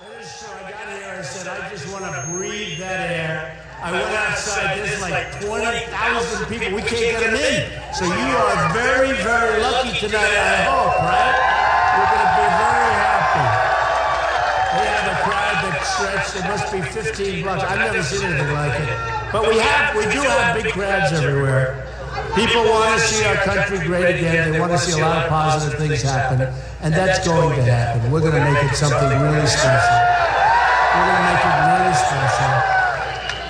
It is true. I got here, I said, I just want to breathe that air. I went outside, there's like 20,000 people. We can't get them in. So you are very, very lucky tonight, I hope, right? You're going to be very happy. We have a crowd that stretched, there must be 15 blocks. I've never seen anything like it. But we do have big crowds everywhere. People want to see our country great again. They want to see a lot of positive things happen. And that's going to happen. We're going to make it something really special. We're going to make it really special.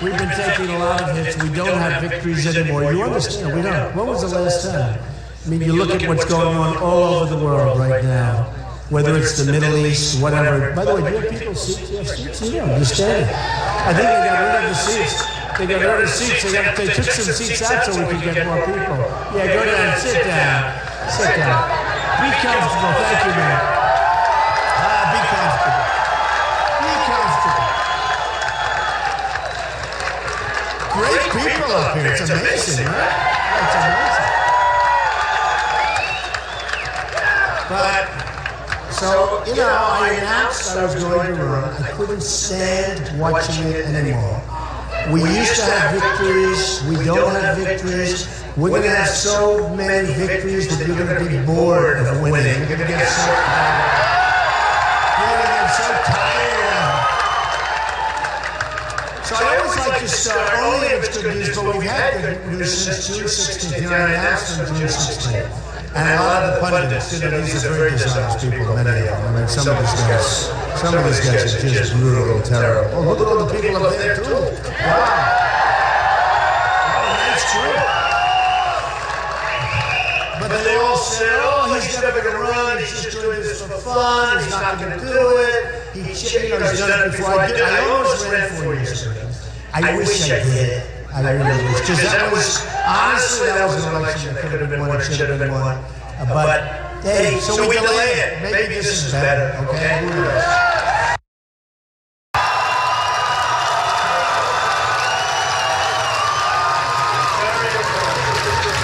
We've been taking a lot of hits. We don't have victories anymore. You understand? We don't. When was the last time? I mean, you look at what's going on all over the world right now. Whether it's the Middle East, whatever. By the way, do you have people seats? You have seats? Yeah, you're standing. I think they got rid of the seats. They got rid of the seats. They took some seats out so we could get more people. Yeah, go down. Sit down. Sit down. Be comfortable. Thank you, man. Be comfortable. Be comfortable. Great people up here. It's amazing, right? It's amazing. But, so, you know, I announced I was going to run. I couldn't stand watching it anymore. We used to have victories. We don't have victories. We're going to have so many victories that you're going to be bored of winning. You're going to get so tired. You're going to get so tired. So I always like to start, only if it's good news, but we've had good news since June 16th. You know, I announced on June 16th. And a lot of the pundits, you know, these are very dishonest people, many of them. I mean, some of these guys are just brutal and terrible. Oh, look at all the people up there, too. Wow. That's true. But they all said, oh, he's never going to run. He's just doing this for fun. He's not going to do it. He's done it before. I almost ran 4 years ago. I wish I did. I really wish. Because that was, honestly, that was an election that could have been won. It should have been won. But, hey, so we delay it. Maybe this is better, okay? Who knows?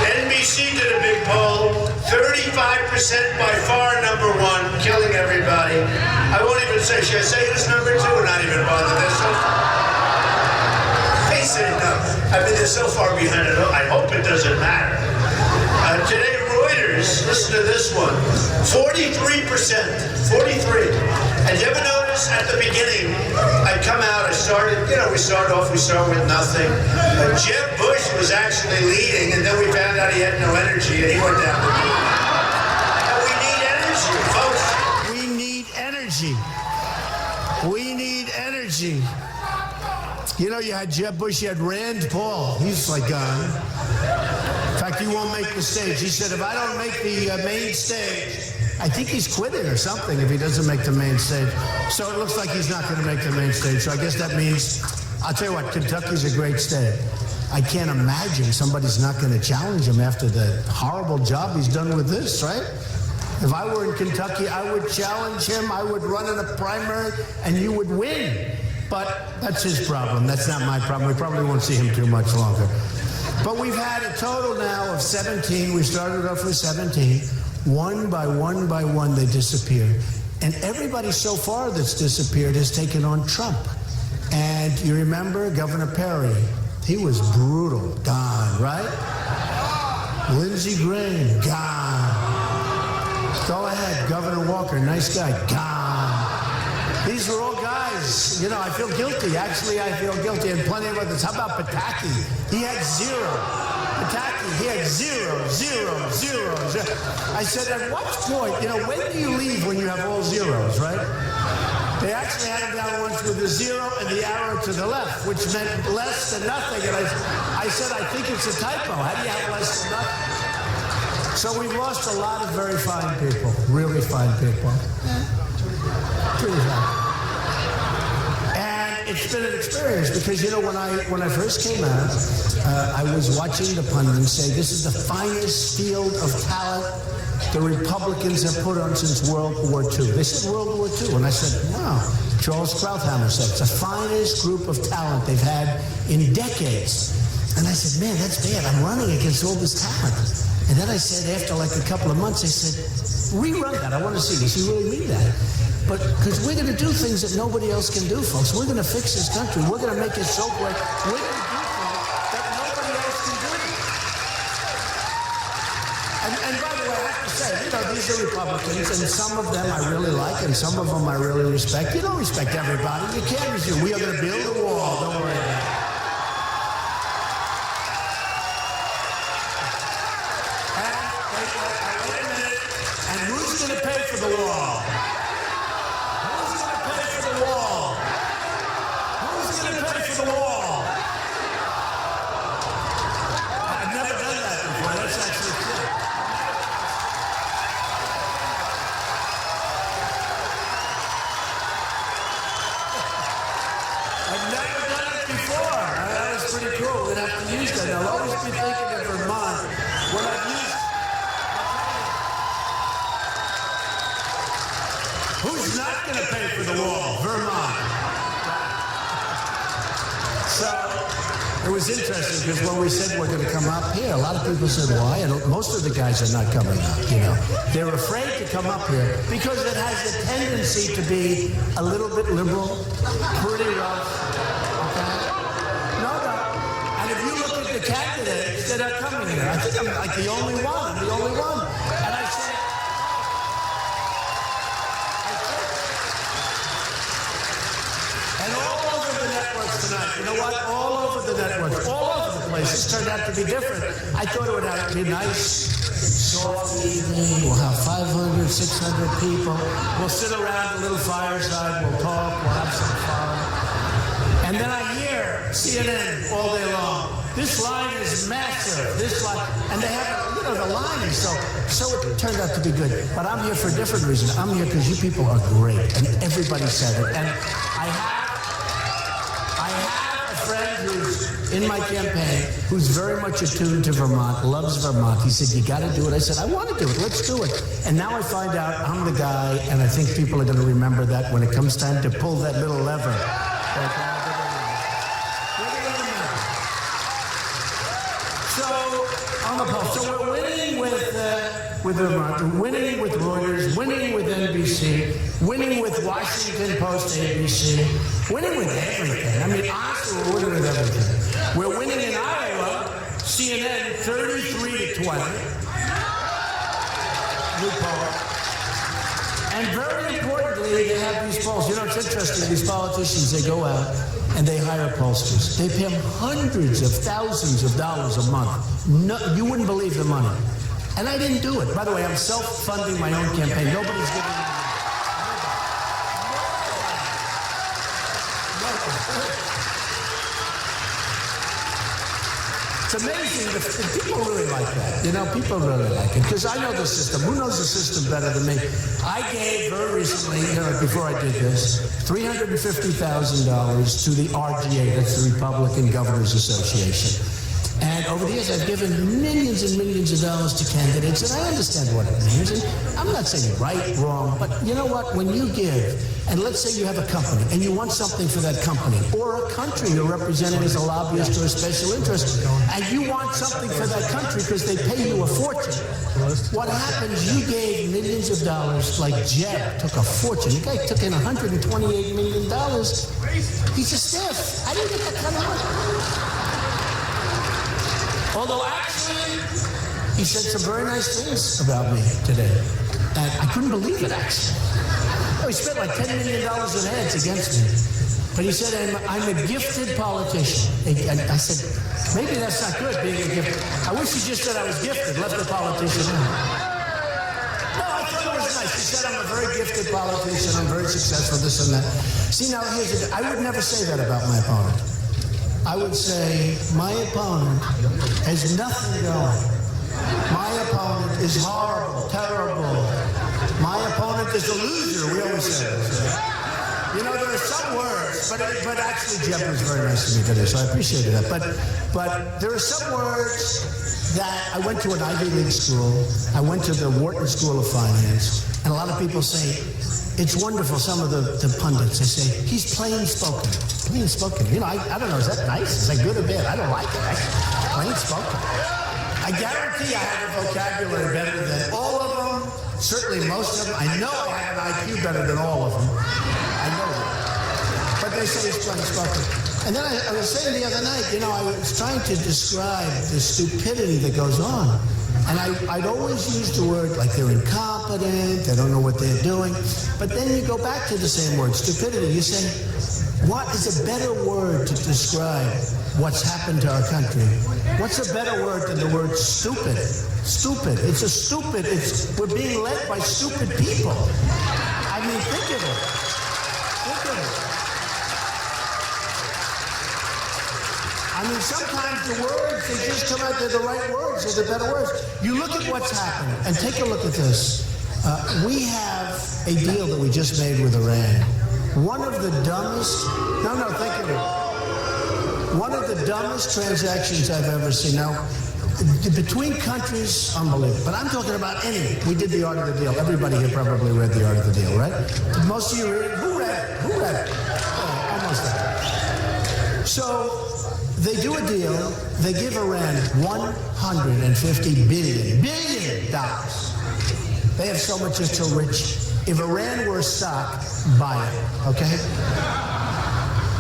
NBC did a big poll. 35% by far number one, killing everybody. I won't even say, should I say this number two or not even bother? They're so they say no. I mean, they're so far behind it. I hope it doesn't matter. Today, Reuters, listen to this one. 43%. 43. And you ever notice at the beginning, I come out, we start with nothing. Jeb Bush was actually leading, and then we found out he had no energy, and he went down the field. And we need energy, folks. We need energy. We need energy. You know, you had Jeb Bush, you had Rand Paul. He's like gone. In fact, he won't make the stage. He said, if I don't make the main stage, I think he's quitting or something if he doesn't make the main stage. So it looks like he's not going to make the main stage. So I guess that means, I'll tell you what, Kentucky's a great state. I can't imagine somebody's not going to challenge him after the horrible job he's done with this, right? If I were in Kentucky, I would challenge him. I would run in a primary, and you would win. But that's his problem. That's not my problem. We probably won't see him too much longer. But we've had a total now of 17. We started off with 17. One by one, they disappeared. And everybody so far that's disappeared has taken on Trump. And you remember Governor Perry? He was brutal. Gone, right? Lindsey Graham, gone. Go ahead, Governor Walker, nice guy, gone. These were all guys, you know, I feel guilty. Actually, I feel guilty. And plenty of others. How about Pataki? He had zero. Pataki, he had zero. I said, at what point, you know, when do you leave when you have all zeros, right? They actually had him down once with a zero and the arrow to the left, which meant less than nothing. And I said, I think it's a typo. How do you have less than nothing? So we've lost a lot of very fine people, really fine people. Pretty fine. And it's been an experience because, you know, when I first came out, I was watching the pundits say this is the finest field of talent the Republicans have put on since World War II. They said World War II, and I said, no. Charles Krauthammer said it's the finest group of talent they've had in decades. And I said, man, that's bad. I'm running against all this talent. And then I said, after like a couple of months, I said, rerun that. I want to see. Does he really mean that? but because we're going to do things that nobody else can do, folks. We're going to fix this country. We're going to make it so great. We're going to do things that nobody else can do. And by the way, I have to say, these are Republicans, and some of them I really like, and some of them I really respect. You don't respect everybody. You can't respect. We are going to build a wall. Don't worry about it. And who's going to pay for the wall? Who's going to pay for the wall? Who's going to pay for the wall? I've never done that before. That's actually true. I've never done it before. That was pretty cool. We'd have to use that. I'll always be thinking of Vermont when I've used. Who's not going to pay for the wall? Vermont. So it was interesting because when we said we're going to come up here, a lot of people said, why? And most of the guys are not coming up, They're afraid to come up here because it has a tendency to be a little bit liberal, pretty rough. Okay? No. And if you look at the candidates that are coming here, I think I'm like the only one. And I said, tonight. You know what? All over the networks, all over the place. This turned out to be different. I thought it would be nice, soft evening. We'll have 500, 600 people. We'll sit around a little fireside. We'll talk. We'll have some fun. And then I hear CNN all day long. This line is massive. This line, and they have, the line is so it turned out to be good. But I'm here for a different reason. I'm here because you people are great, and everybody said it. And I have a friend who's in my campaign who's very much attuned to Vermont, loves Vermont. He said, you got to do it. I said, I want to do it. Let's do it. And now I find out I'm the guy, and I think people are going to remember that when it comes time to pull that little lever. So, on the poll. So we're winning with Vermont, winning with Reuters, winning with NBC, winning with Washington Post, ABC, winning with everything. I mean, honestly, we're winning with everything. We're winning in Iowa, CNN 33-20. New poll. And very importantly, they have these polls. It's interesting. These politicians, they go out and they hire pollsters. They pay them hundreds of thousands of dollars a month. No, you wouldn't believe the money. And I didn't do it. By the way, I'm self-funding my own campaign. Nobody's giving me money. It's amazing. People really like that. People really like it. Because I know the system. Who knows the system better than me? I gave very recently, before I did this, $350,000 to the RGA, that's the Republican Governors Association. And over the years, I've given millions and millions of dollars to candidates, and I understand what it means. And I'm not saying right, wrong, but you know what? When you give, and let's say you have a company, and you want something for that company, or a country you're representing as a lobbyist or a special interest, and you want something for that country because they pay you a fortune. What happens, you gave millions of dollars, like Jeb took a fortune. The guy took in $128 million. He's a stiff. I didn't get that kind of money. Although actually, he said some very nice things about me today. And I couldn't believe it, actually. He spent like $10 million in ads against me. But he said, I'm a gifted politician. And I said, maybe that's not good, being a gifted. I wish he just said I was gifted, left the politician out. No, I thought it was nice. He said I'm a very gifted politician, I'm very successful, this and that. See, now here's the thing. I would never say that about my opponent. I would say my opponent has nothing going. My opponent is horrible, terrible. My opponent is a loser, we always say this. There are some words, but actually Jeb was very nice to me today, so I appreciated that. But there are some words that I went to an Ivy League school. I went to the Wharton School of Finance, and a lot of people say, it's wonderful, some of the pundits, they say, he's plain spoken. Plain spoken. I don't know, is that nice? Is that good or bad? I don't like it. Plain spoken. I guarantee I have a vocabulary better than all of them Certainly most of them. I know I have an IQ better than all of them. I know that. But they say he's plain spoken. And then I was saying the other night, you know, I was trying to describe the stupidity that goes on. And I'd always use the word like they're incompetent, they don't know what they're doing. But then you go back to the same word, stupidity. You say, what is a better word to describe what's happened to our country? What's a better word than the word stupid? Stupid. It's a stupid. We're being led by stupid people. I mean, think of it. Think of it. I mean, sometimes the words, they just come out, they're the right words, they're the better words. You look at what's happened, and take a look at this. We have a deal that we just made with Iran. One of the dumbest, think of it. One of the dumbest transactions I've ever seen. Now, between countries, unbelievable. But I'm talking about any. We did the Art of the Deal. Everybody here probably read the Art of the Deal, right? Most of you read it. Who read it? Who read it? Oh, almost there. So, they do a deal, they give Iran $150 billion. They have so much, it's so rich. If Iran were a stock, buy it, okay?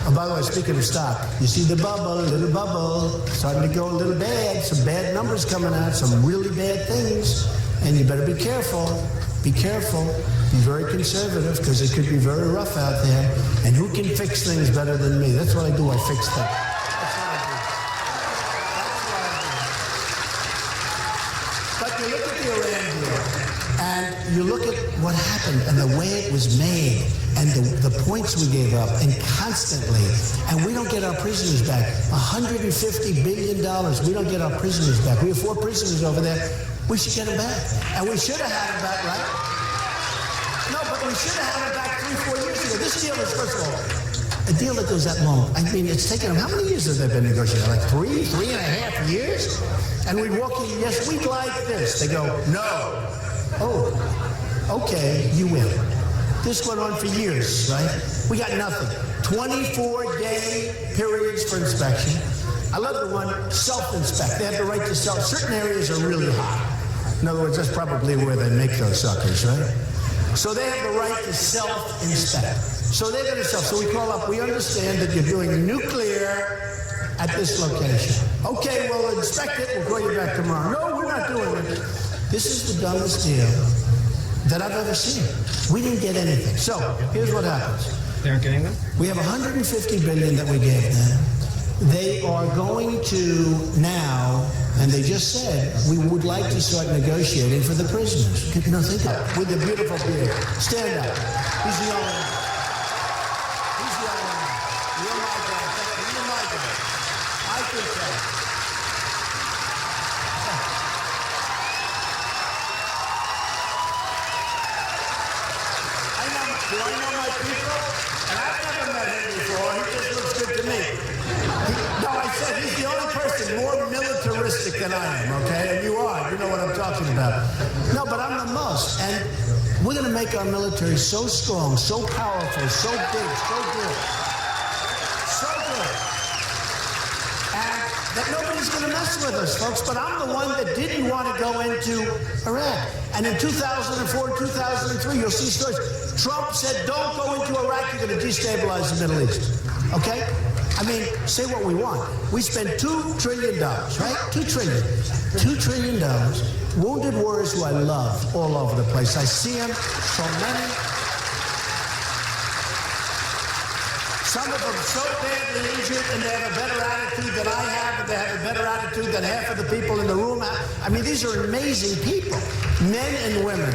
Oh, by the way, speaking of stock, you see the bubble, little bubble, starting to go a little bad, some bad numbers coming out, some really bad things, and you better be careful. Be careful, be very conservative, because it could be very rough out there. And who can fix things better than me? That's what I do, I fix things. You look at the Iran deal, and you look at what happened, and the way it was made, and the points we gave up, and constantly, and we don't get our prisoners back. $150 billion, we don't get our prisoners back. We have 4 prisoners over there. We should get them back. And we should have had them back, right? No, but we should have had them back 3-4 years ago. This deal is, first of all, a deal that goes that long. I mean, it's taken them, how many years have they been negotiating? Like 3.5 years? And we walk in, yes, we'd like this. They go, no. Oh, okay, you win. This went on for years, right? We got nothing. 24-day periods for inspection. I love the one, self-inspect. They have the right to self. Certain areas are really hot. In other words, that's probably where they make those suckers, right? So they have the right to self-inspect. So they're going to self. So we call up, we understand that you're doing nuclear at this location. Okay, we'll inspect it, we'll call you back tomorrow. No, we're not doing it. This is the dumbest deal that I've ever seen. We didn't get anything. So, here's what happens. They aren't getting them? We have $150 billion that we gave them. They are going to now, and they just said, we would like to start negotiating for the prisoners. No, think of it. With the beautiful beard. Stand up. He's the only one. He's the only one. You're my guy. You're my guy. I think so. Do I know my people? And I've never met him before. He just looks good to me. No, I said he's the only person more militaristic than I am, okay? And you are. You know what I'm talking about. No, but I'm the most. And we're going to make our military so strong, so powerful, so big, so good. So good. And that nobody's going to mess with us, folks. But I'm the one that didn't want to go into Iraq. And in 2004, 2003, you'll see stories. Trump said, don't go into Iraq, you're going to destabilize the Middle East. Okay? I mean, say what we want. We spent $2 trillion, right? $2 trillion. $2 trillion. Wounded warriors who I love all over the place. I see them, so many. Some of them so badly injured, and they have a better attitude than I have, and they have a better attitude than half of the people in the room have. I mean, these are amazing people, men and women,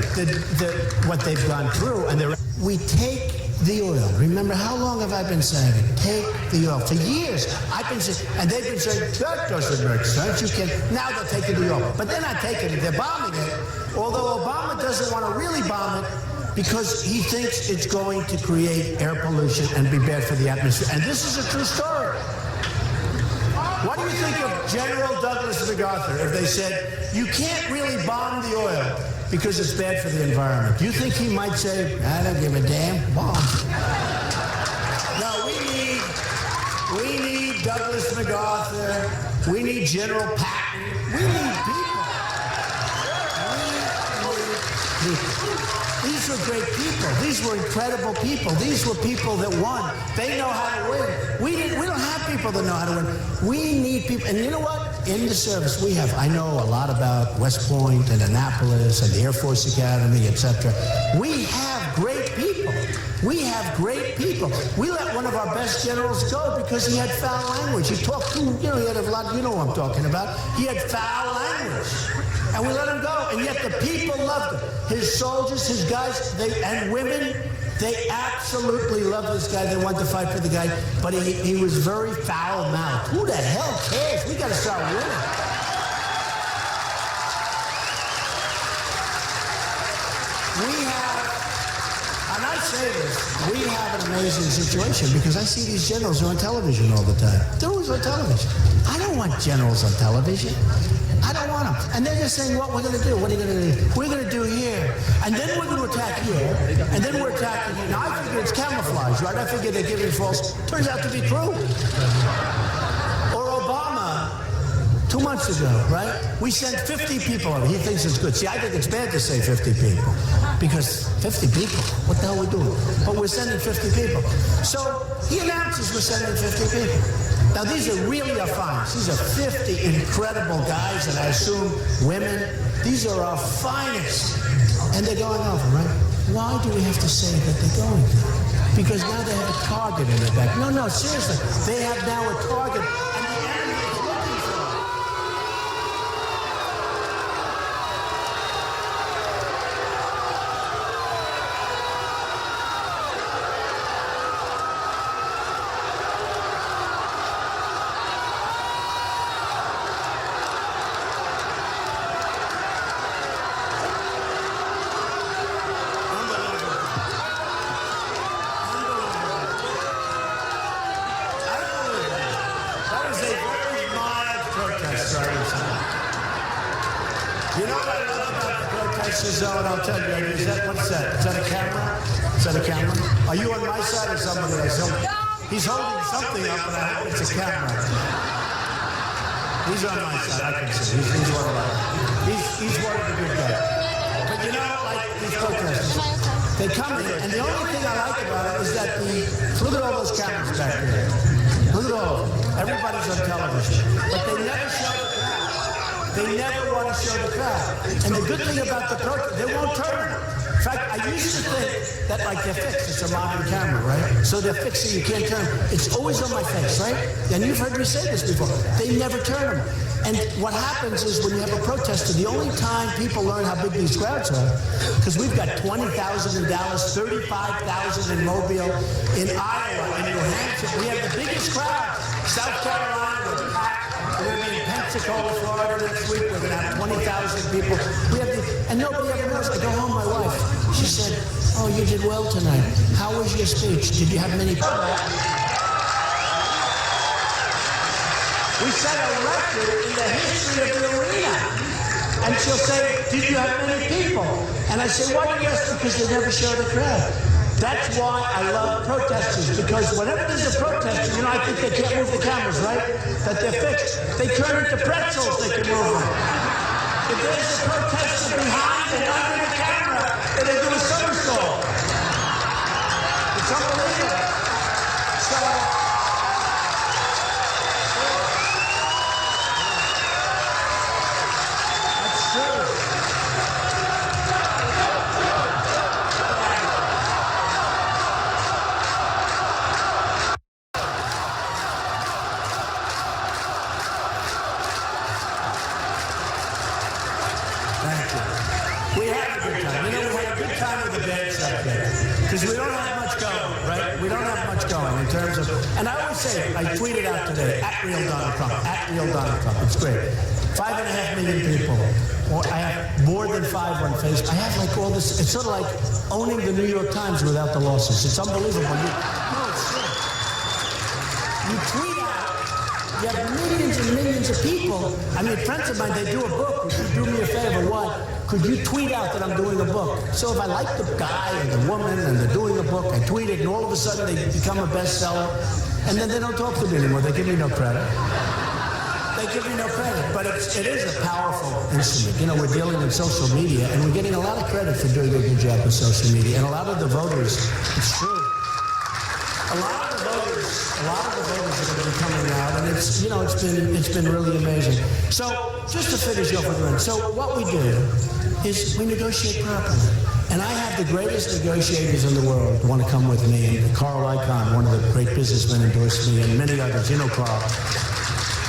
what they've gone through. And we take the oil. Remember, how long have I been saying it? Take the oil. For years, I've been saying, and they've been saying, that doesn't make sense. You can. Now they're taking the oil. But they're not taking it. They're bombing it. Although Obama doesn't want to really bomb it, because he thinks it's going to create air pollution and be bad for the atmosphere. And this is a true story. What do you think of General Douglas MacArthur if they said, you can't really bomb the oil because it's bad for the environment? Do you think he might say, I don't give a damn, bomb? No, we need Douglas MacArthur. We need General Patton. We need people. We need people. These were great people. These were incredible people. These were people that won. They know how to win. We don't have people that know how to win. We need people. And you know what? In the service, I know a lot about West Point and Annapolis and the Air Force Academy, etc. We have great people. We have great people. We let one of our best generals go because he had foul language. He talked he had a lot, you know what I'm talking about. He had foul language. And we let him go. And yet the people loved him. His soldiers, his guys, and women, they absolutely loved this guy. They wanted to fight for the guy. But he was very foul-mouthed. Who the hell cares? We got to start winning. And I say this, we have an amazing situation because I see these generals on television all the time. They're always on television. I don't want generals on television. I don't want them. And they're just saying, what we're going to do? What are you going to do? We're going to do here. And then we're going to attack here. And then we're attacking here. Now, I figure it's camouflage, right? I figure they're giving false. Turns out to be true. Or Obama, 2 months ago, right? We sent 50 people over. He thinks it's good. See, I think it's bad to say 50 people. Because 50 people, what the hell are we doing? But we're sending 50 people. So he announces we're sending 50 people. Now, these are really our finest. These are 50 incredible guys, and I assume women. These are our finest. And they're going over, right? Why do we have to say that they're going to? Because now they have a target in their back. No, seriously. They have now a target, and the enemy is looking for them. You know what I love about the protesters, though, and I'll tell you, what's that? Is that a camera? Is that a camera? Are you on my side or somebody else? He's holding something up, and I hope it's a camera. He's on my side, I can see. He's one of the good guys. But you know, like these protesters, they come in, and the only thing I like about it is that look at all those cameras back there. Look at all of them. Everybody's on television. But they never show the crowd. They never want to show the crowd. And the good thing about the protest, they won't turn. In fact, I used to think that like they're fixed. It's a modern camera, right? So they're fixed so you can't turn. It's always on my face, right? And you've heard me say this before. They never turn them. And what happens is when you have a protester, the only time people learn how big these crowds are, because we've got 20,000 in Dallas, 35,000 in Mobile, in Iowa, in New Hampshire. We have the biggest crowd. South Carolina, we're packed. We're going to be in Pensacola, Florida next week. We're going to have 20,000 people. And nobody ever knows. I go home, my wife, she said, oh, you did well tonight. How was your speech? Did you have many people? We set a record in the history of the arena. And she'll say, did you have many people? And I say, why do you ask? Because they never show the crowd. That's why I love protesters, because whenever there's a protester, I think they can't move the cameras, right? That they're fixed. They turn into pretzels, they can move them. If there's a protester behind and under the camera, then they do a somersault. It's unbelievable. So, that's true. Because we don't have much going, right? We don't have much going in terms of, and I always say, I tweeted out today, @RealDonaldTrump. It's great. 5.5 million people. I have more than 5 on Facebook. I have like all this, it's sort of like owning the New York Times without the losses. It's unbelievable. No, it's true. You tweet out, you have millions and millions of people. I mean, friends of mine, they do a book. Would you do me a favor? What? Could you tweet out that I'm doing a book? So if I like the guy and the woman and they're doing a book, I tweet it, and all of a sudden they become a bestseller, and then they don't talk to me anymore. They give me no credit. They they give you no credit, but it is a powerful instrument. You know, we're dealing with social media, and we're getting a lot of credit for doing a good job with social media. And a lot of the voters, it's true. A lot of the voters are going to be coming out, and it's been really amazing. So just to finish off with one, so what we do is we negotiate properly. And I have the greatest negotiators in the world want to come with me. And Carl Icahn, one of the great businessmen, endorsed me, and many others. You know Carl.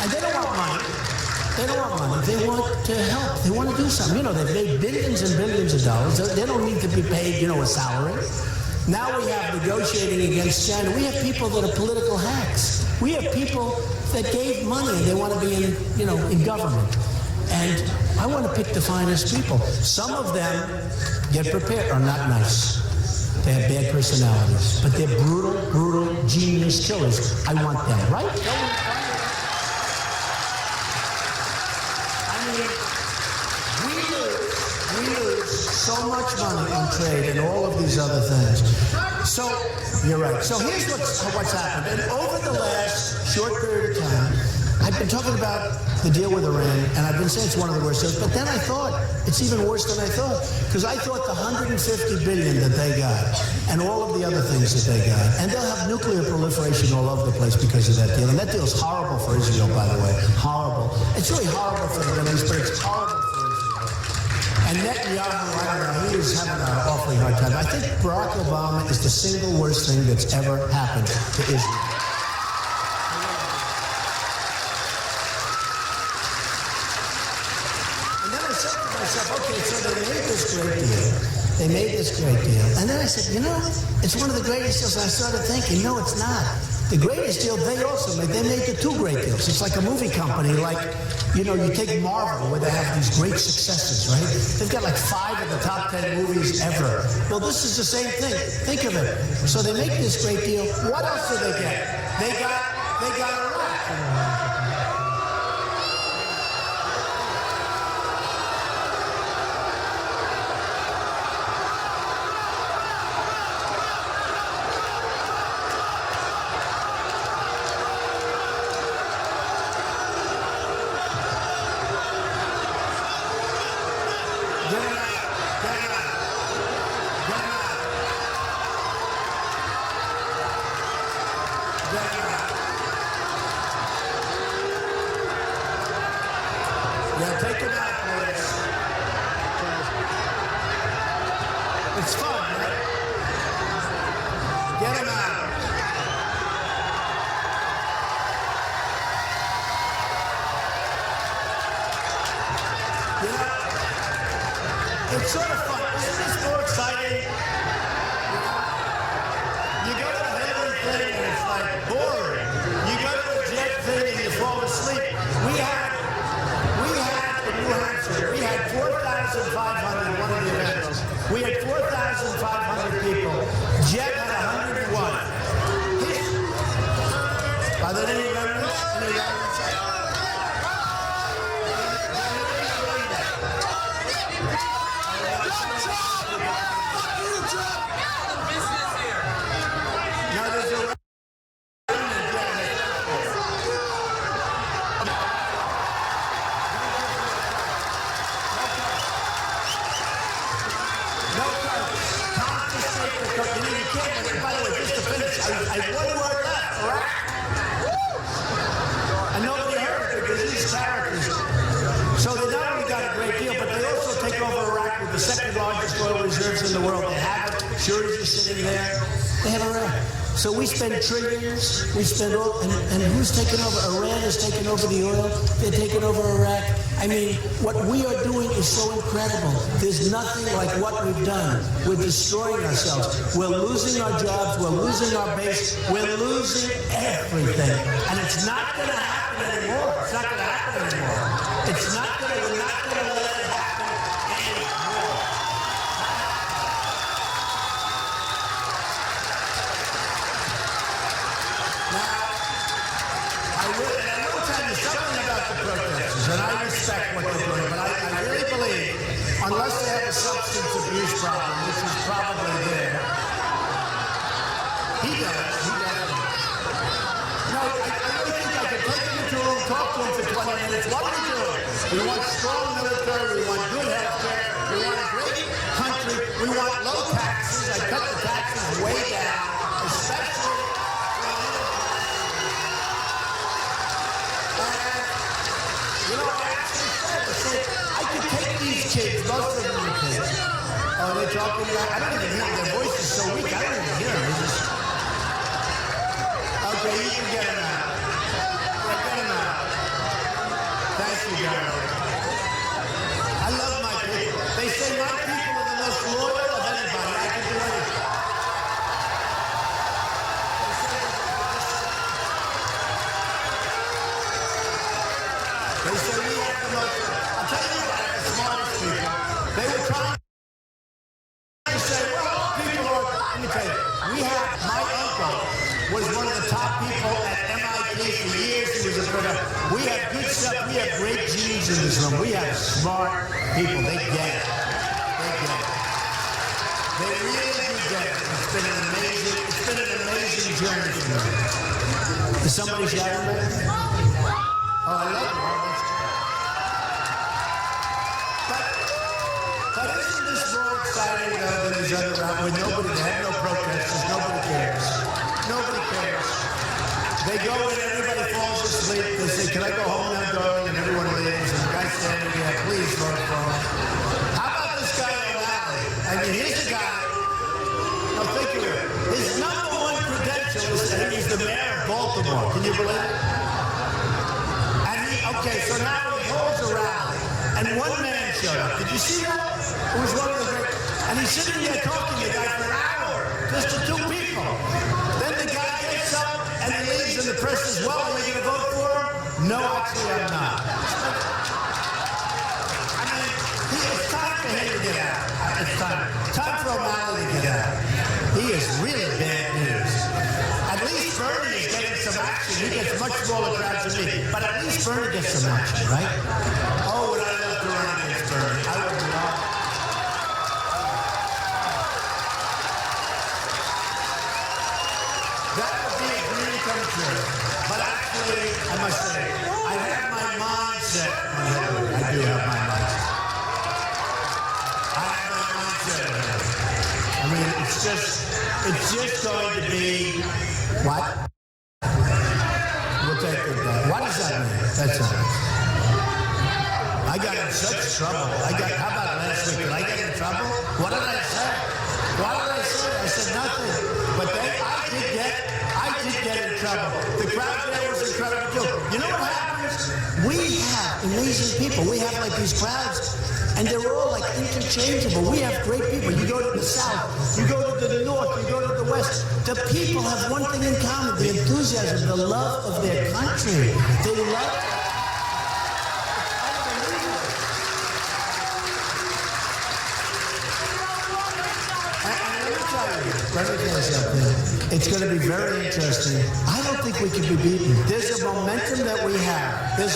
And they don't want money. They don't want money. They want to help. They want to do something. You know, they've made billions and billions of dollars. They don't need to be paid, a salary. Now we have negotiating against China. We have people that are political hacks. We have people that gave money. They want to be in government. And I want to pick the finest people. Some of them, get prepared, are not nice. They have bad personalities. But they're brutal genius killers. I want them, right? I mean, we lose so much money on trade and all of these other things. So, you're right. So here's what's happened. And over the last short period of time, I've been talking about the deal with Iran, and I've been saying it's one of the worst deals, but then I thought it's even worse than I thought, because I thought the $150 billion that they got, and all of the other things that they got, and they'll have nuclear proliferation all over the place because of that deal, and that deal is horrible for Israel, by the way, horrible. It's really horrible for the Middle East, but it's horrible for Israel. And Netanyahu, I don't know, he is having an awfully hard time. I think Barack Obama is the single worst thing that's ever happened to Israel. Okay, so they made this great deal. And then I said, it's one of the greatest deals. And I started thinking, no, it's not. The greatest deal they also made, they made the two great deals. It's like a movie company, you take Marvel, where they have these great successes, right? They've got like 5 of the top 10 movies ever. Well, this is the same thing. Think of it. So they make this great deal. What else do they get? They got Iraq. Yeah, take it out, boys. It's fun, right? Get him out. It's sort of fun. Isn't this more exciting? You go to the heaven thing and it's like boring. You go to the jet thing and you fall asleep. We had in New Hampshire, we had 4,500, one of the events. We had 4,500 people. Jet had 101. Are there any members? By the way, just to finish, I have one word left, all right? And nobody heard it because these characters. So they not only got a great deal, but they also take over Iraq with the second largest oil reserves in the world. They have it. Sureties are sitting there. They have Iraq. So we spend trillions. We spend all, and who's taking over? Iran is taking over the oil. They're taking over Iraq. I mean, what we are doing is so incredible. There's nothing like what we've done. We're destroying ourselves. We're losing our jobs. We're losing our base. We're losing everything. And it's not going to happen anymore. It's not going to happen anymore. It's not going to, we're not going to let it happen anymore. Now, I will tell you something about the protesters, and I respect what they're doing, but I really believe, unless they have a substance abuse problem, which is probably there, he does. No, I really think I could take him into a room, talk to him for 20 minutes. What do we do? We want strong military. We want good health care. We want a great country. We want low taxes. I cut the taxes way down, especially you know, I actually said, I could take these kids, most of them are kids. Oh, they're talking about, I don't even hear them. Their voice is so weak, I don't even hear them. They're just, okay, you can get them out. Yeah, get them out. Thank you, darling. I love my people. They say my people are the most loyal of anybody. I can do anything. They say we have the most, I'll tell you what, the smartest people. They were trying to say, well, people are, let me tell you, we have, my uncle was one of the top people at MIT for years. He was a product. We have good stuff. We have great genes in this room. We have smart people. They get it. They get it. They really do get it. It's been an amazing journey for me. Is somebody shouting at me? Oh, I love you. But isn't this more exciting than these other rounds where nobody, they have no protesters, nobody cares. Nobody cares. They go in, everybody falls asleep. They say, can I go home now, darling? And everyone leaves. And the guy's standing there, please vote for him. How about this guy O'Malley? I mean, here's a guy. Now think of it. His number one credential is that he's the mayor of Baltimore. Can you believe it? And okay, so now he holds a rally. And one man showed up. Did you see that? It was one of the great. And he's sitting there talking to the guy for an hour. Just to two people. Then the guy gets up and he leaves and the press says, well, are you going to vote for him? No, actually, I'm not. I mean, it's time for him to get out. It's time for O'Malley to get out. He is really bad news. At least Bernie is getting some action. He gets much smaller crowds than me. But at least Bernie gets some action, right? Oh, would I love to run against Bernie? I would love. That would be a dream come true. But actually, I must say, I have my mindset on Hillary. I do have my mindset. I have my mindset on Hillary. I mean, it's just going to be, what? We'll take it back. What does that mean? That's all. I got in such trouble. How about last week? Did I get in trouble? What did I say? I said nothing. But I did get in trouble. The crowd there was incredible too. You know what happens? We have amazing people. We have like these crowds, and they're all like interchangeable. We have great people. You go to the south, you go to the north, you go to the west. The people have one thing in common: the enthusiasm, the love of their country. They love. Let me tell you something. It's going to be very interesting. I don't think we can be beaten. There's a momentum that we have. That is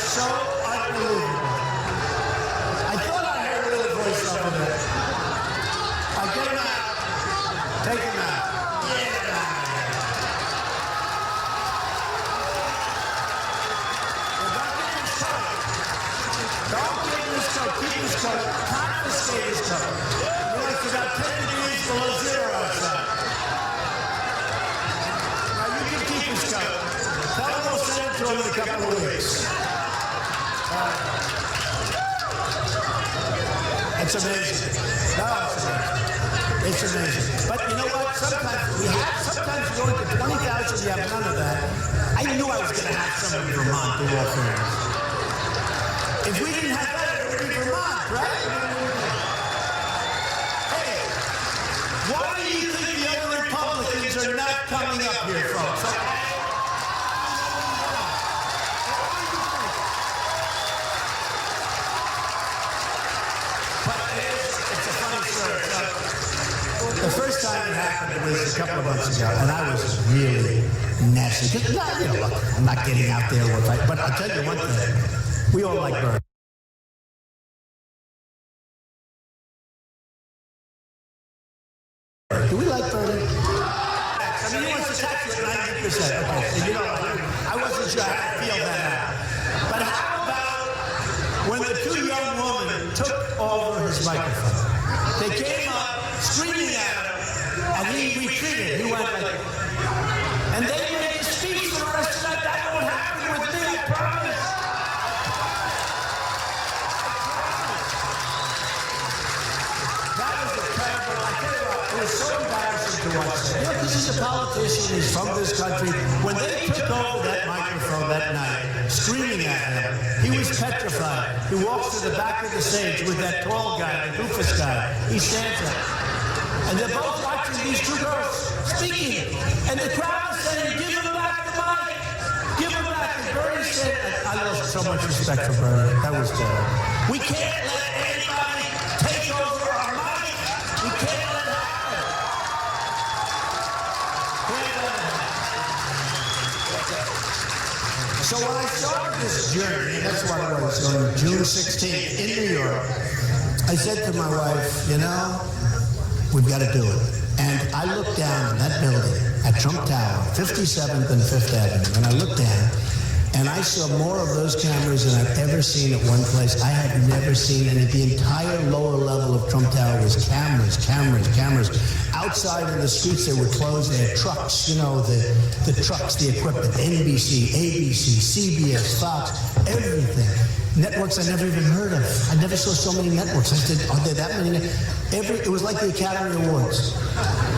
so unbelievable. I thought I heard a little voice over there. I'll get him out. Take him out. Get him out. Well, don't give him his coat. Keep his coat. Confiscate his coat. It's about 10 degrees below zero outside. Now you can keep his coat. Tell him we'll send it to him in a couple of weeks. It's amazing. No, it's amazing. But you know what? Sometimes you go into 20,000, you have none of that. I knew I was going to have some in Vermont, in all fairness. If we didn't have that, it would be Vermont, right? Why do you think the other Republicans are not coming up here, folks? But it's a funny story. The first time it happened was a couple of months ago, and I was really nasty. Because, look, I'm not getting out there with it. But I'll tell you one thing. We all like Bernie. Do we like Bernie? I mean, he wants to attach to it 90%. Okay, so you know, I wasn't sure how to feel that. But how about when the two young women took over his microphone? They came up screaming at him, and he retreated. He went like, and they made a speech for us tonight. That won't happen with me, I promise. That was a terrible, I tell you what, it was so embarrassing to watch that. You know, this is a politician, he's from this country. When they took over that microphone that night, screaming at him, he was petrified. He walks to the back of the stage with that tall guy, the goofus guy. He stands up. And they're both watching these two girls speaking. And the crowd is saying, give him back the mic. Give him back. And Bernie said, I lost so much respect for Bernie. That was terrible. We can't let anybody take over our mic. We can't let it happen. So when I started this journey, that's what it was, on June 16th in New York, I said to my wife, you know, we've got to do it. And I looked down on that building at Trump Tower, 57th and 5th Avenue, and I looked down, and I saw more of those cameras than I've ever seen at one place. I had never seen any. The entire lower level of Trump Tower was cameras. Outside in the streets, they were closed. They had trucks, you know, the trucks, the equipment, NBC, ABC, CBS, Fox, everything. Networks I never even heard of. I never saw so many networks. I said, are there that many? It was like the Academy Awards.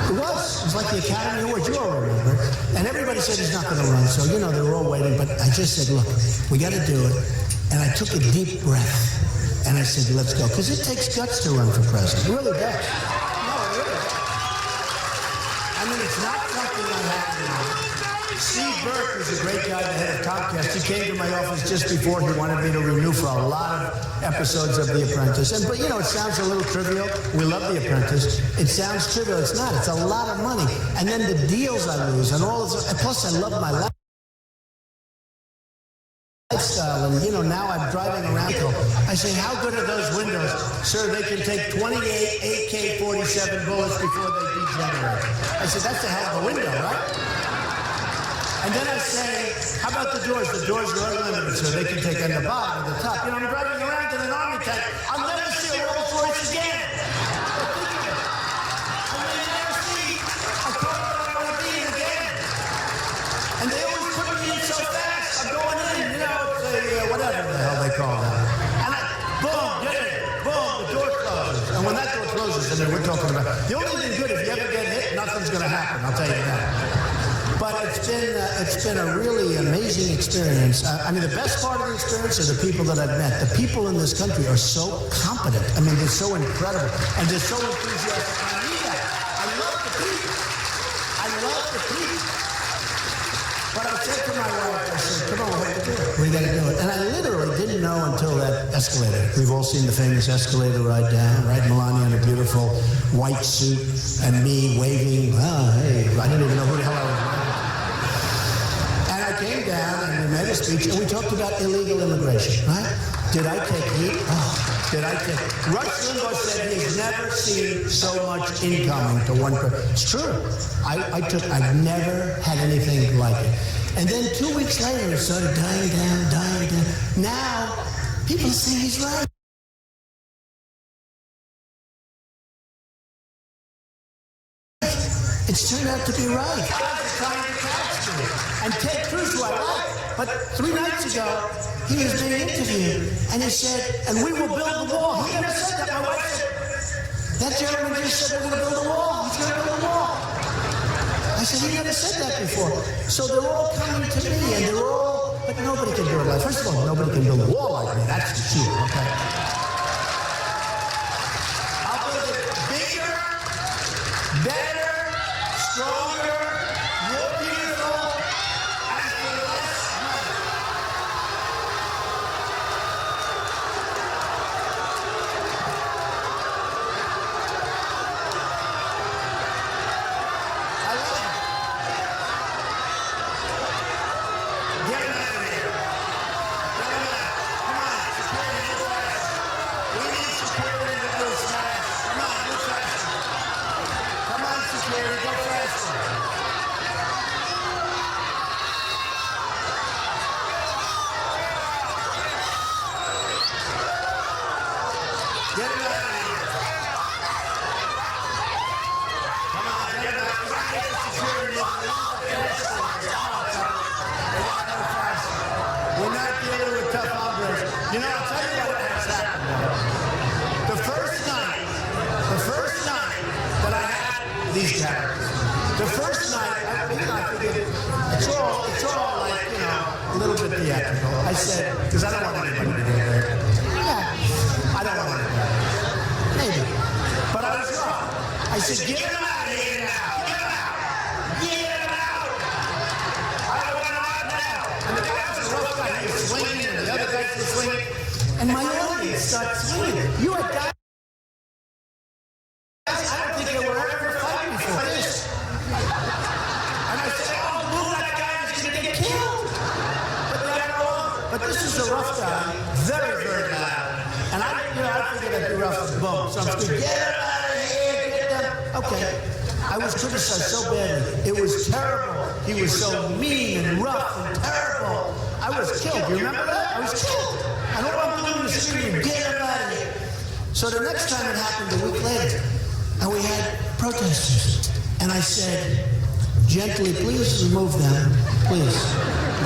It was like the Academy Awards. You all remember. And everybody said he's not going to run. So, you know, they were all waiting. But I just said, look, we got to do it. And I took a deep breath. And I said, let's go. Because it takes guts to run for president. It really does. No, it really does. I mean, it's not something I have to do. Steve Burke is a great guy, the head of Comcast. He came to my office just before he wanted me to renew for a lot of episodes of The Apprentice. But, you know, it sounds a little trivial. We love The Apprentice. It sounds trivial. It's not. It's a lot of money. And then the deals I lose and all this. And plus, I love my lifestyle. And, you know, now I'm driving around. I say, how good are those windows? Sir, they can take 28 AK-47 bullets before they degenerate. I said, that's a hell of a window, right? And then I say, how about the doors? The doors are unlimited, so they can take on the bottom or the top. You know, I'm driving around in an army tank. I'll never see a Rolls Royce again. I may never see a car that I want to be in again. And they always put me in so fast. I'm going in, you know, it's whatever the hell they call that. And boom, get in. Boom, the door closes. And when that door closes, and then we're talking about, the only thing good, if you ever get hit, nothing's going to happen. I'll tell you that. But it's been a really amazing experience. I mean, the best part of the experience are the people that I've met. The people in this country are so competent. I mean, they're so incredible. And they're so enthusiastic. I need that. I love the people. I love the people. But I said to my wife, I said, come on, we got to do it. We got to do it. And I literally didn't know until that escalator. We've all seen the famous escalator ride down, right? Melania in a beautiful white suit and me waving. Oh, hey, I didn't even know who the hell I was. Came down and we made a speech and we talked about illegal immigration, right? Did I take heat? Oh, did I take... Rush Limbaugh said he's never seen so much incoming to one person. It's true. I've never had anything like it. And then 2 weeks later, it started dying down. Now, people say he's right. It's turned out to be right. And Ted Cruz, who I like, but 3 nights ago, he was being interviewed, and he said, and we will build the wall. He never said that. My wife said, that gentleman just said we're going to build a wall. He's going to build a wall. I said, he never said that before. So they're all coming to me, and they're all, but nobody can do it like, first of all, nobody can build a wall like me. That's the truth, okay? I'll build it bigger, better, stronger, more beautiful, and for less money. I love it. Get him out of here. Get him out. Come on, security, move fast. The first night, I figured, it's all like, a little bit theatrical. I said, because I don't want anybody to do that. Yeah, I don't want anybody. Maybe. But I was wrong. I said, get him out of here now. Get him out. Get him out. I don't want him out now. And the guy was a rough guy. He was swinging, and the other guys were swinging. And my audience started swinging. You had guys, I don't think they were ever fighting before this. And I said, oh, move that guy, he's going to get killed. But they're wrong. But this is a rough guy, very, very loud. And I figured I'd be rough as a bone. So I'm screaming, get him out of here, get them. Okay. I was criticized so badly. It was terrible. He was so mean and rough and terrible. I was killed. You remember that? I was killed. And all I'm doing is screaming, get him out of here. So the next time it happened a week later, and we had protesters. And I said, gently, please remove them. Please.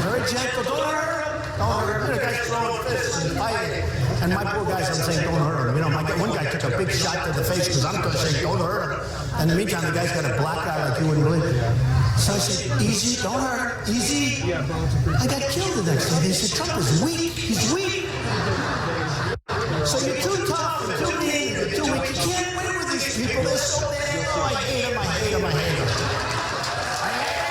Very gentle. Don't hurt them. Don't hurt them. The guy's throwing fists and fighting. And my poor guys, I'm saying, don't hurt him. One guy took a big shot to the face because I'm going to say, don't hurt him. And in the meantime, the guy's got a black eye like you wouldn't believe it. So I said, easy, don't hurt him. Easy. I got killed the next day. They said, Trump is weak. He's weak. So you're too tough and too mean and too weak. You can't win with these people. They're so bad. Oh, I hate them, I hate them, I hate them. I hate them.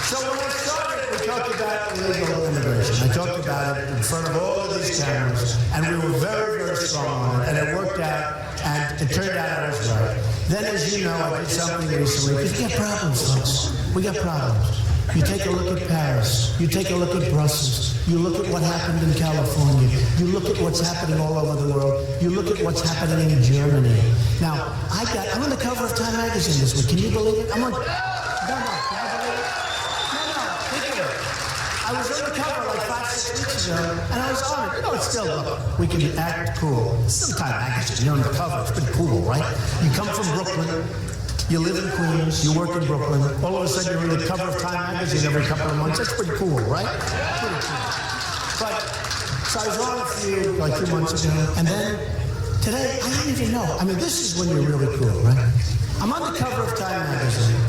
So when I started, we talked about illegal immigration. I talked about it in front of all of these cameras, and we were very, very strong on it, and it worked out, and it turned out I was right. Then, as you know, I did something recently, because we got problems, folks. We got problems. You take a look at Paris. You take a look at Brussels. You look at what happened in California. You look at what's happening all over the world. You look at what's happening in Germany. Now, I'm on the cover of Time magazine this week. Can you believe it? I'm on. No, can you believe it? No, think of it. I was on the cover like 5-6 weeks ago, and I was on it. It's still, look, we can act cool. It's still Time magazine. You're on the cover. It's pretty cool, right? You come from Brooklyn. You live in Queens, you work in Brooklyn, all of a sudden you're on the cover of Time magazine every couple of months. That's pretty cool, right? Pretty cool. But, so I was on a few, like 2 months ago, and then today, I didn't even know. I mean, this is when you're really cool, right? I'm on the cover of Time magazine,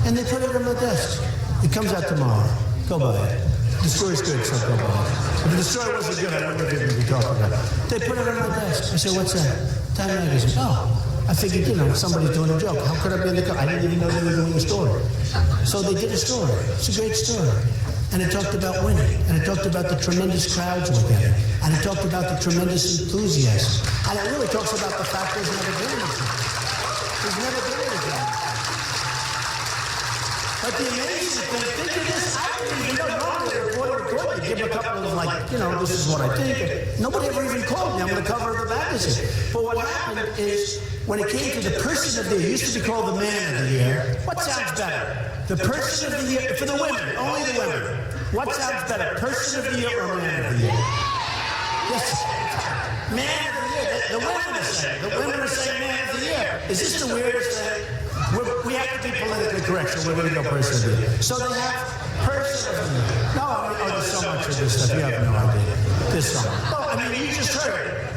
and they put it on the desk. It comes out tomorrow. Go buy it. The story's good, so go buy it. If the story wasn't good, I wouldn't have even be talking about it. They put it on my desk. I said, what's that? Time magazine. Oh. I figured, somebody's doing a joke. How could I be in the cover? I didn't even know they were doing a story. So they did a story. It's a great story. And it talked about winning. And it talked about the tremendous crowds we're getting. And it talked about the tremendous enthusiasm. And it really talks about the fact there's never been anything. There's never been anything. But the amazing thing, think of this, I didn't even know. Normally, a reporter would give a couple of this is what I think. Nobody ever even called me. I'm on the cover of the magazine. But what happened is, when it came to the person of the year, it used to be called the man of the year. What sounds better? The person of the year, for the women, only the women. What sounds better, person of the year or man of the year? Yes, man of the year. The women are saying. The women are saying man of the year. Is this the weirdest thing? We have to be politically correct, so we're going to go person of the year. So they have person of the year. No, there's so much of this stuff. You have no idea. There's so much. Oh, you just heard it.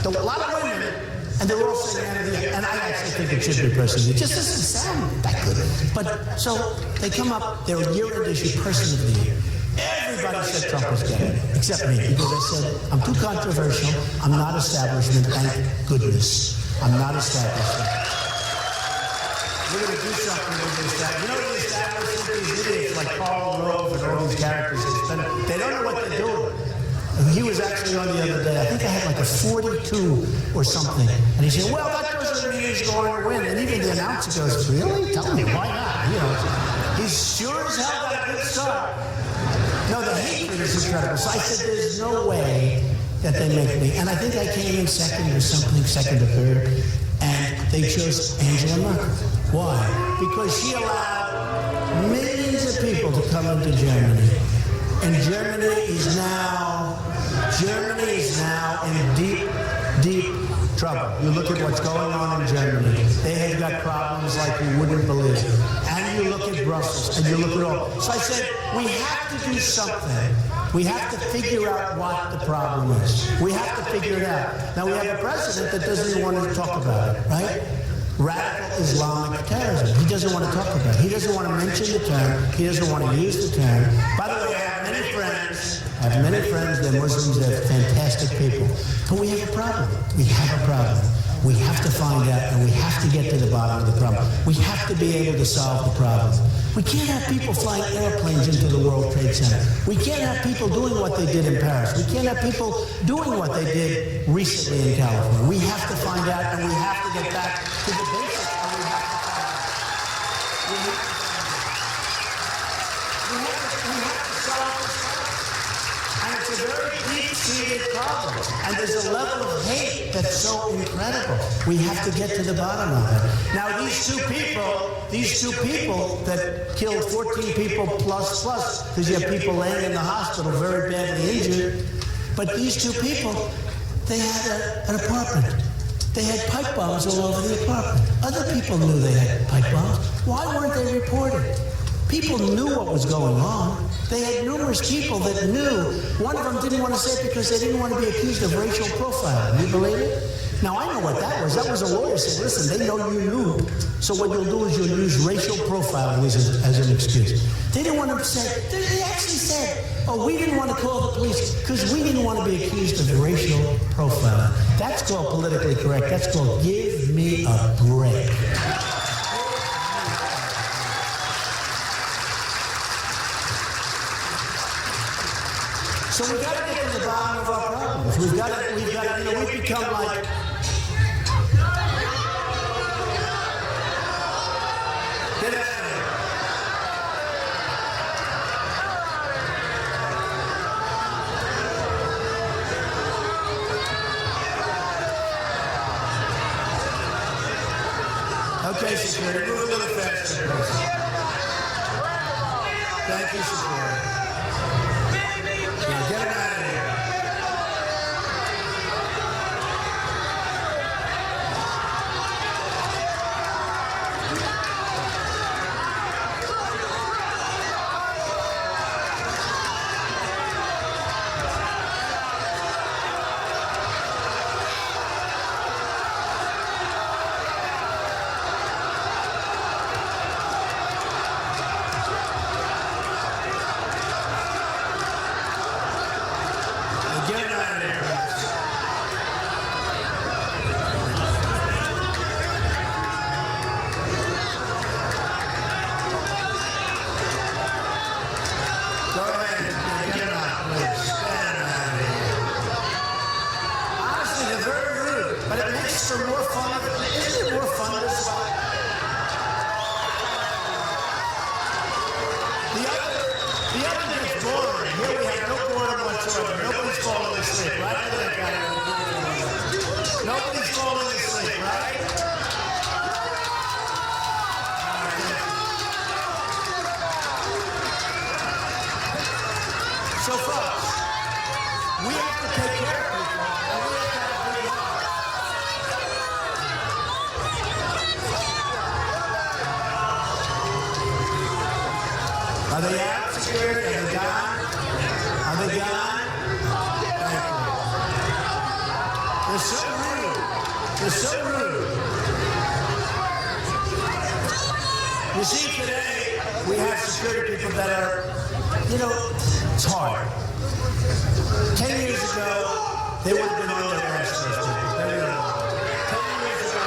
A lot of women. And they're all saying man of the year. And I actually think it should be person of the year. It just doesn't sound that good. But so they come up, they're a year-end issue person of the year. Everybody said Trump was getting it, except me, because I said, I'm too controversial. I'm not establishment, thank goodness. I'm not establishment. We're going to do something with the establishment. The establishment, these idiots like Karl Rove and all these characters, they don't know what they're doing. He was actually on the other day. I think I had like a 42 or something. And he said, well, that doesn't mean he's going to win. And even the announcer goes, really? Tell me, why not? He's sure as hell got a good start. No, the hatred is incredible. So I said, there's no way that they make me. And I think I came in second or something, second or third. And they chose Angela Merkel. Why? Because she allowed millions of people to come into Germany. And Germany is now in deep, deep trouble. You look at what's going on in Germany. They have got problems like you wouldn't believe. And you look at Brussels, and you look at all. So I said, we have to do something We have to figure out what the problem is. We have to figure it out. Now, we have a president that doesn't even want to talk about it, right? Radical Islamic terrorism. He doesn't want to talk about it. He doesn't want to mention the term. He doesn't want to use the term. By the way, I have many friends. They're Muslims. They're fantastic people. But we have a problem. We have a problem. We have to find out, and we have to get to the bottom of the problem. We have to be able to solve the problem. We can't have people flying airplanes into the World Trade Center. We can't have people doing what they did in Paris. We can't have people doing what they did recently in California. We have to find out, and we have to get back to the basics. And we have to solve this problem. And it's a very deep-seated problem. And there's a level of hate that's so incredible. We have to get to the bottom of it. Now, these two people that killed 14 people plus, because you have people laying in the hospital very badly injured. But these two people, they had an apartment. They had pipe bombs all over the apartment. Other people knew they had pipe bombs. Why weren't they reported? People knew what was going on. They had numerous people that knew. One of them didn't want to say it because they didn't want to be accused of racial profiling. You believe it? Now, I know what that was. That was a lawyer saying, listen, they know you knew. So what you'll do is you'll use racial profiling as an excuse. They didn't want to say, they actually said, oh, we didn't want to call the police because we didn't want to be accused of racial profiling. That's called politically correct. That's called give me a break. So we've got to get to the bottom of our problems. We've got to, we've become like, get out of here. Okay, security, move a little faster, please. Thank you, security. Now get him out of here. So, folks, we have to take care of people, and we have to have a big heart. Are they out, security? Are they gone? Are they gone? Thank you. They're so rude. They're so rude. You see, today, we have security people that are, it's hard. 10 years ago, they would have been on their ass. 10 years ago.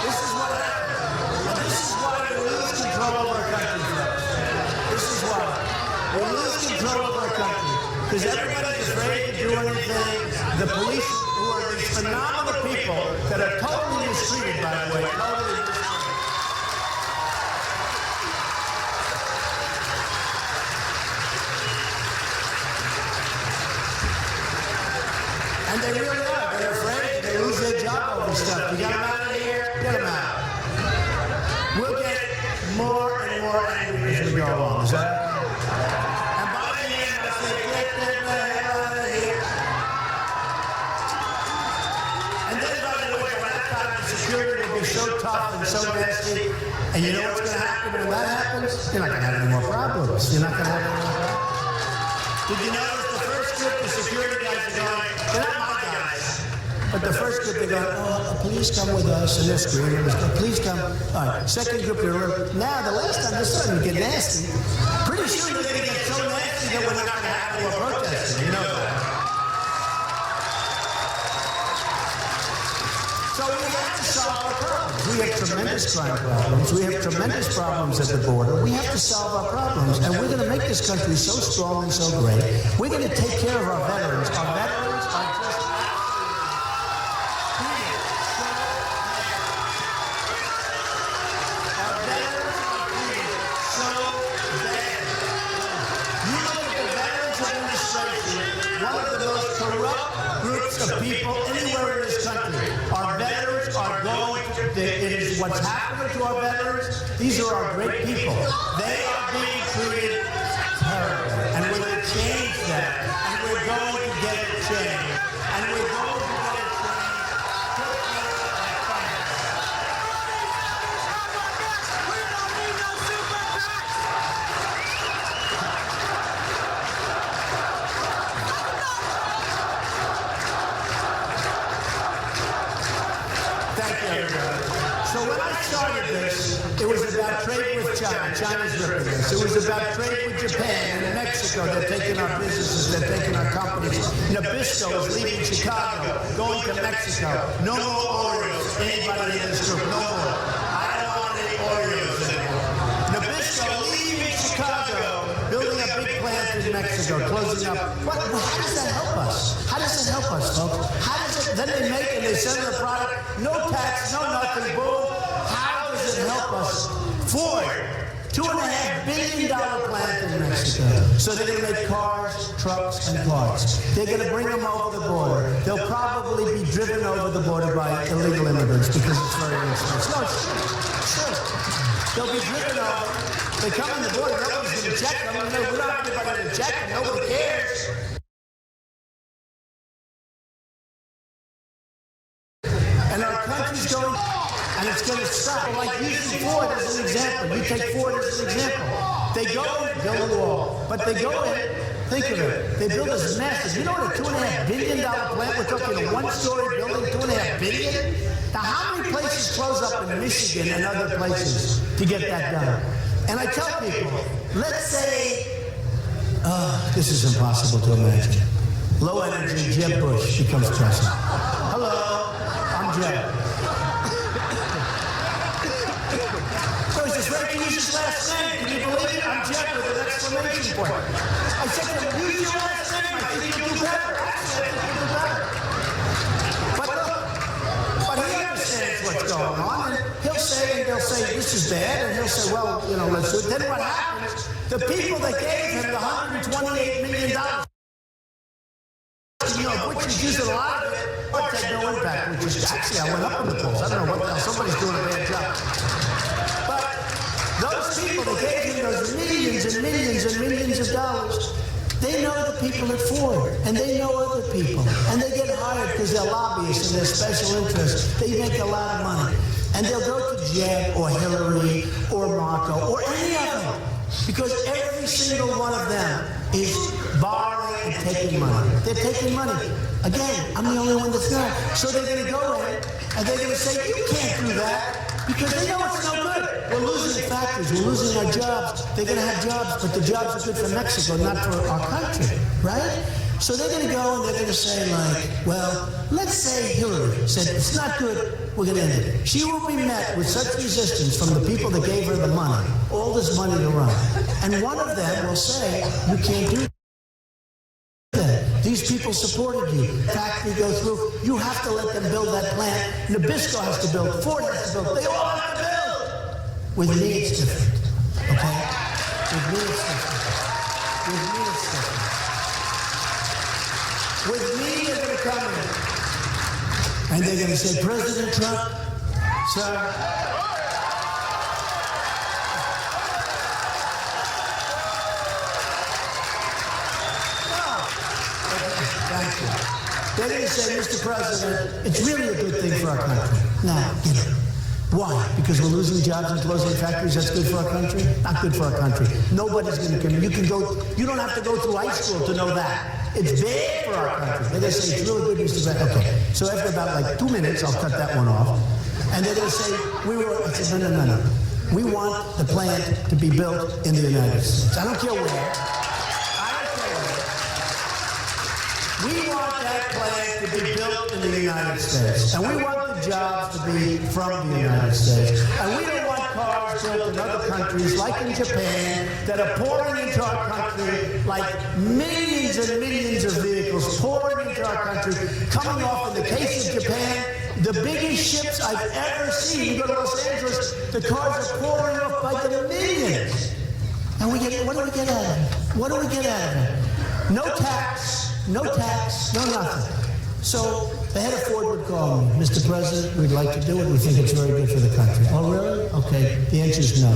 This is what happened. And this is why we lose control of our country, folks. This is why. We lose control of our country. Because everybody's afraid to do anything. The police, who are these phenomenal people that are totally mistreated, by the way, totally mistreated. And they really are. They're afraid. They lose their job over stuff. You got them out of here? Get them out. We'll get more and more angry as we go along. Is that? And by the end, I say, get them the hell out of here. And then, by the way, by that time, the security will be so tough and so nasty, And you know what's going to happen when that happens? You're not going to have any more problems. You're not going to have any more problems. Did you notice the first group, the security guys are going, they're not my guys. But the first group, they're going, oh, please come with us. And they're screaming, please come. All right, second group, they're now, the last time this started to get nasty, pretty soon they're going to get so nasty that we're not going to have any more protesting. You know that. So we have to solve our problems. We have tremendous crime problems. We have tremendous problems at the border. We have to solve our problems. And we're going to make this country so strong and so great. We're going to take care of our veterans. Our veterans are just... Our veterans are treated so bad. You look at the Veterans Administration, one of the most corrupt groups of people anywhere in this country. Our veterans are going to, it is what's happening to our veterans. These are our great people. They are being treated terribly. And we're going to change that. And we're going to get it changed. And we're going to get it changed quickly and fast. We don't need no super PACs. Thank you, everybody. So when I started this, it was about trade with China. China's ripping us. It was about trade with Japan and Mexico. They're taking our businesses. They're taking our companies. Nabisco is leaving Chicago, going to Mexico. No more Oreos. Anybody in this group, no more. I don't want any Oreos anymore. Nabisco leaving Chicago, building a big plant in Mexico, closing up. How does that help us? How does it help us, folks? How does it? Then they make and they send the product, no tax, no nothing, boom. How does it help us? Ford, $2.5 billion plant in Mexico. So they're going to make cars, trucks, and cars. They're going to bring them over the border. They'll probably be driven over the border by illegal immigrants because it's very expensive. No, it's true. They'll be driven over. They come on the border. Nobody's going to check them. We don't have anybody to check them. Nobody cares. And our country's going, and it's going to stop. Like using Ford as an example. You take Ford as an example. They go and build a wall, but they go in, think of it, they build this massive, you know what a $2.5 billion plant, we're talking a one-story building, $2.5 billion? Now how many places close up in Michigan and other places to get that done? And I tell people, let's say, this is impossible to imagine. Low energy, Jeb Bush becomes president. Hello, I'm Jeb. So he says, Ray, can you use his last name? Can you believe it? I'm Jeb with an exclamation point. I said to him, use your last name. I think you'll do better. Actually, I think you'll do better. But look, but he understands what's going on, and he'll say, and they'll say, this is bad, and he'll say, well, you know, let's do it. Then what happens? The people that gave him the $128 million, you know, which is using a lot of it, but had no impact, which is actually, I went up in the polls. I don't know what the hell, somebody's doing a bad job. But those people that gave him those millions and millions and millions of dollars, they know the people at Ford, and they know other people, and they get hired because they're lobbyists and they're special interests. They make a lot of money, and they'll go to Jeb or Hillary or Marco or any of them, because every single one of them is borrowing and taking money. They're taking money. Again, I'm the only one that's not. So they're going to go in, and they're going to say, you can't do that, because they know it's no good. We're losing factories. We're losing our jobs. They're going to have jobs, but the jobs are good for Mexico, not for our country, right? So they're going to go and they're going to say, like, well, let's say Hillary said, it's not good, we're going to end it. She will be met with such resistance from the people that gave her the money, all this money to run. And one of them will say, you can't do that. These people supported you. Factory go through. You have to let them build that plant. Nabisco has to build. Ford has to build. They all have to build. With me, it's different. Okay? With me, it's different. With me, it's different. With me, they're going to come in. And they're going to say, President Trump, sir, thank you. They're going to say, Mr. President, it's really a good thing for our country. Now, you know. Why? Because we're losing jobs and closing factories. That's good for our country? Not good for our country. Nobody's going to come. You don't have to go through high school to know that. It's bad for our country. They're going to say it's really good, Mr. President. Okay. So after about like 2 minutes, I'll cut that one off. And they're going to say, I said, no. We want the plant to be built in the United States. I don't care where. We want that plant to be built in the United States. And we want the jobs to be from the United States. And we don't want cars built in other countries, like in Japan, that are pouring into our country, like millions and millions of vehicles pouring into our country, coming off, in the case of Japan, the biggest ships I've ever seen. You go to Los Angeles, the cars are pouring off by the millions. And what do we get out of it? What do we get out of it? No tax, no nothing. So the head of Ford would call me, Mr. President, we'd like to do it. We think it's very good for the country. Oh, really? Okay. The answer is no.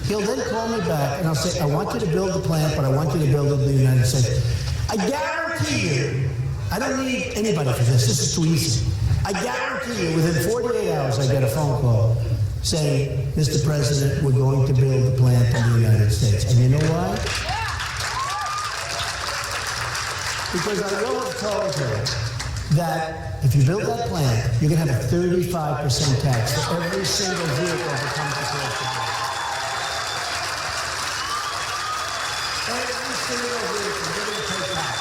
He'll then call me back and I'll say, I want you to build the plant, but I want you to build it in the United States. I guarantee you, I don't need anybody for this. This is too easy. I guarantee you, within 48 hours, I get a phone call saying, Mr. President, we're going to build the plant in the United States. And you know why? Because I will have told her that if you build that plant, you're going to have a 35% tax for every single vehicle that comes across the border. Every single vehicle, you're going to pay tax.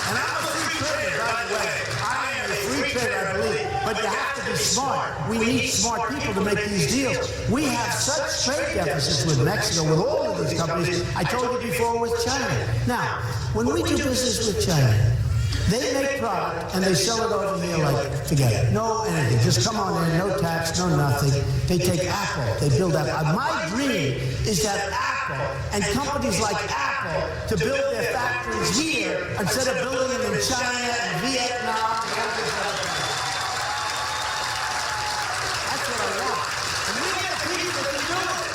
And I'm a free trader, by the way. I am a free trader, I believe. But you have to be smart. We need smart people to make these deals. We have such trade deficits with Mexico, with all of these companies. I told you before with China. Now, when we do business with China, they make product and they sell it over here like, forget it. No anything. Just come on in, no tax, no nothing. They take Apple. They build Apple. My dream is that Apple and companies like Apple to build their factories here instead of building them in China and Vietnam. That's what I want. And we get people that can do it.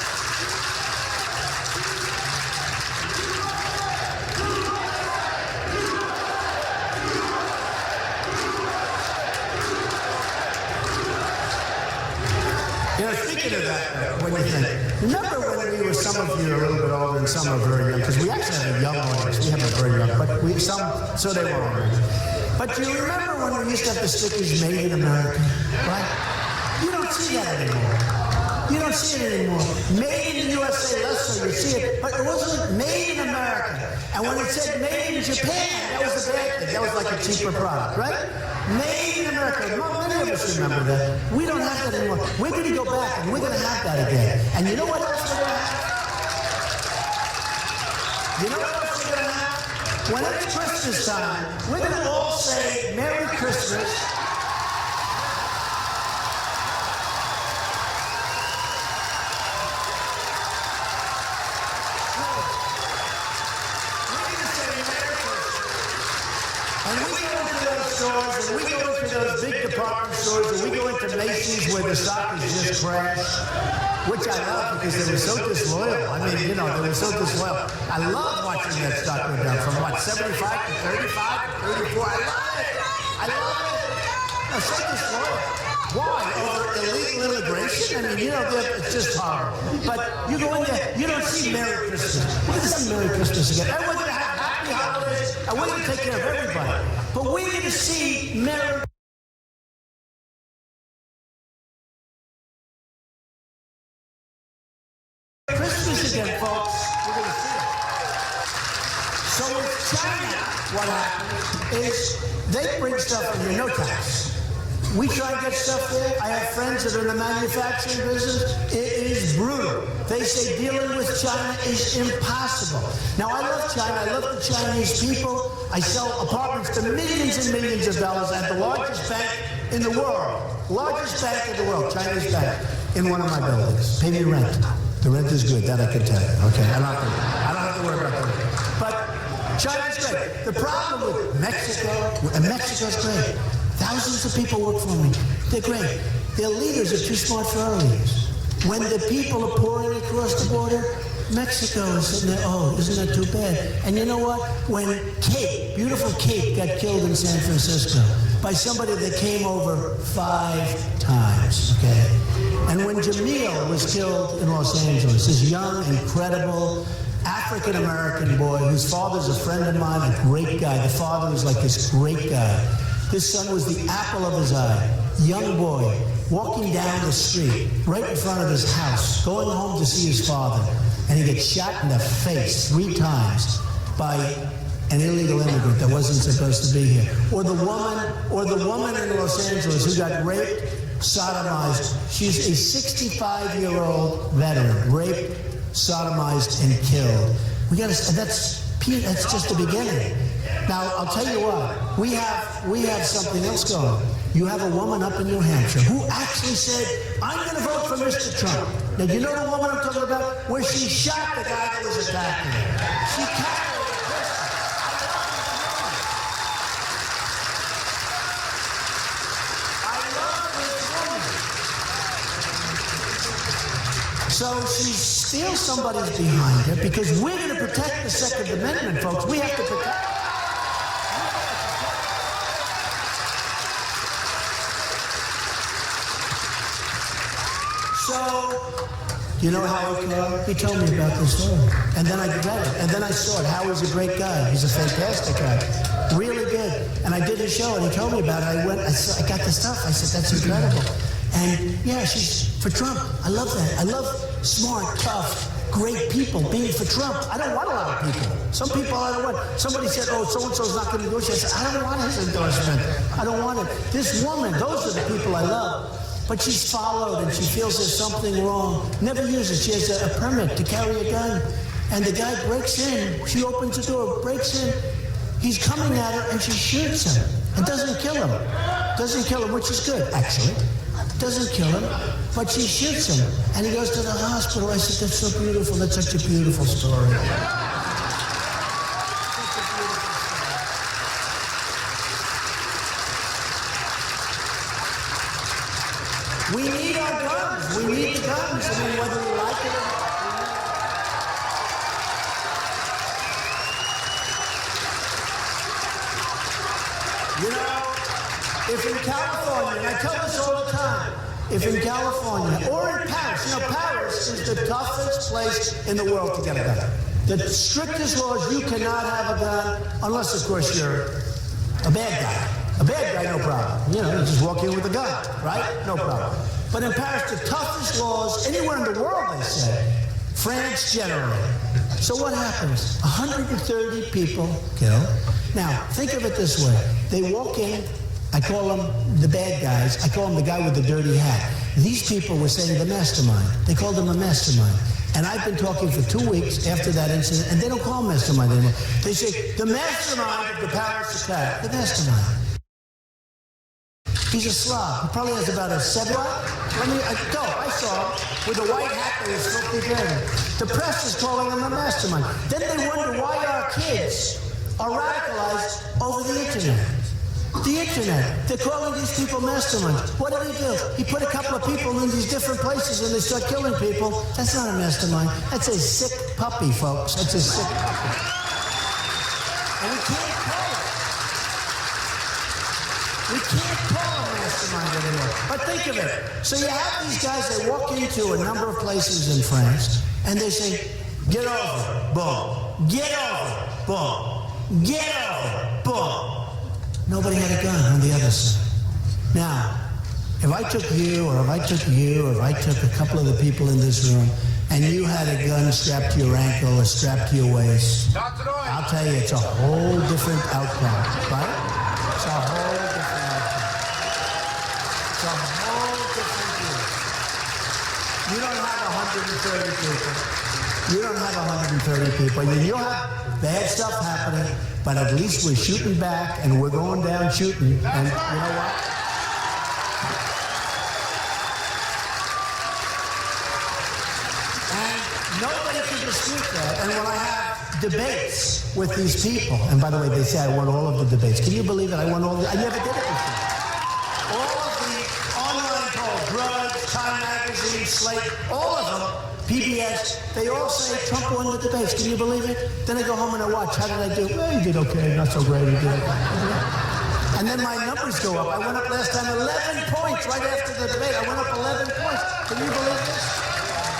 You know, speaking of that, when you think, remember when we were, some of you are a little bit older and some are very young, because we actually have a young audience. We have a very young, but so they were older. But do you remember when we used to have the stickers made in America, right? You don't see that anymore. You don't see it anymore. Made in the USA, less so you see it, but it wasn't made in America. And when it said made in Japan, that was a bad thing. That was like a cheaper product, right? Made in America. Many of us remember that. We don't have that anymore. We're going to go back and we're going to have that again. And you know what else we're going to have? You know what else we're going to have? When it's Christmas time, we're going to all say Merry Christmas. And we go into those stores, and we go into those big department stores, and we go into Macy's where the stock has just crashed, which I love because they were so disloyal. I mean, you know, they were so disloyal. I love watching that stock go down from, what, 75 to 35 to 34. I love it. I love it. They're so disloyal. Why? Over illegal immigration? I mean, you know, it's just horrible. But you go in there, you don't see Merry Christmas. We're going to see Merry Christmas again. And we're going to have happy holidays, and we're going to take care of everybody. But we're going to see Merry Christmas again, folks. We're going to see it. So with China, what happens is they bring stuff in here, no tax. We try to get stuff there. I have friends that are in the manufacturing business. It is brutal. They say dealing with China is impossible. Now, I love China. I love the Chinese people. I sell apartments to millions and millions of dollars at the largest bank in the world. Largest bank in the world, Chinese bank, in one of my buildings. Pay me rent. The rent is good. That I can tell you. Okay, I don't have to worry about that. But China's great. The problem with Mexico, and Mexico's great. Thousands of people work for me. They're great. Their leaders are too smart for our leaders. When the people are pouring across the border, Mexico is sitting there, oh, isn't that too bad? And you know what? When Kate, beautiful Kate, got killed in San Francisco by somebody that came over 5 times, okay? And when Jamil was killed in Los Angeles, this young, incredible African-American boy whose father's a friend of mine, a great guy. The father was like this great guy. His son was the apple of his eye. Young boy, walking down the street, right in front of his house, going home to see his father, and he gets shot in the face 3 times by an illegal immigrant that wasn't supposed to be here. Or the woman in Los Angeles who got raped, sodomized. She's a 65-year-old veteran, raped, sodomized, and killed. That's just the beginning. Now, I'll tell you what, we have something else going. You have a woman up in New Hampshire who actually said, I'm going to vote for Mr. Trump. Now, do you know the woman I'm talking about? Where she shot the guy that was attacking her. She carried a pistol. I love this woman. So she steals somebody's behind her because we're going to protect the Second Amendment, folks. We have to protect. So, you know how he told me about this story. And then I read it. And then I saw it. Howard's a great guy. He's a fantastic guy. Really good. And I did his show, and he told me about it. I got the stuff. I said, that's incredible. And, yeah, she's for Trump. I love that. I love smart, tough, great people being for Trump. I don't want a lot of people. Some people I don't want. Somebody said, oh, so-and-so's not going to endorse you. I said, I don't want his endorsement. I don't want it. This woman, those are the people I love. But she's followed and she feels there's something wrong. Never uses. She has a permit to carry a gun. And the guy breaks in. She opens the door, breaks in. He's coming at her and she shoots him. It doesn't kill him. Doesn't kill him, which is good, actually. Doesn't kill him, but she shoots him. And he goes to the hospital. I said, that's so beautiful. That's such a beautiful story. We need our guns. We need the guns. I mean, whether we like it or not. You know, if in California, and I tell this all the time, if in California or in Paris, you know, Paris is the toughest place in the world to get a gun. The strictest laws, you cannot have a gun unless, of course, you're a bad guy. A bad guy, no problem. You know, you just walk in with a gun, right? No problem. But in Paris, the toughest laws anywhere in the world, they say. France generally. So what happens? 130 people killed. Now, think of it this way. They walk in. I call them the bad guys. I call them the guy with the dirty hat. These people were saying the mastermind. They called him a mastermind. And I've been talking for 2 weeks after that incident, and they don't call him mastermind anymore. They say, the mastermind of the Paris attack. The mastermind. He's a Slav. He probably has about a 7. I saw him with a white hat that was filthy dirty. The press is calling him a mastermind. Then they wonder why our kids are radicalized over the internet. The internet. They're calling these people masterminds. What did he do? He put a couple of people in these different places and they start killing people. That's not a mastermind. That's a sick puppy, folks. That's a sick puppy. And we can't call it. We can't call a mastermind anymore. But think of it. So you have these guys that walk into a number of places in France and they say, get over, boom. Get over, boom. Get over, boom. Nobody had a gun on the other side. Now, if I took you, or if I took you, or if I took a couple of the people in this room, and you had a gun strapped to your ankle or strapped to your waist, I'll tell you, it's a whole different outcome, right? It's a whole different outcome. It's a whole different deal. You don't have 130 people. You don't have 130 people. You'll have bad stuff happening, but at least we're shooting back and we're going down shooting. And you know what? And nobody can dispute that. And when I have debates with these people, and by the way, they say I won all of the debates. Can you believe it? I won all of them. I never did it before. All of the online polls, Drugs, Time Magazine, Slate, all of them, PBS, they all say Trump won the debates. Can you believe it? Then I go home and I watch. How did I do? Well, you did okay. Not so great. You did okay. And then my numbers go up. I went up last time 11 points right after the debate. I went up 11 points. Can you believe this?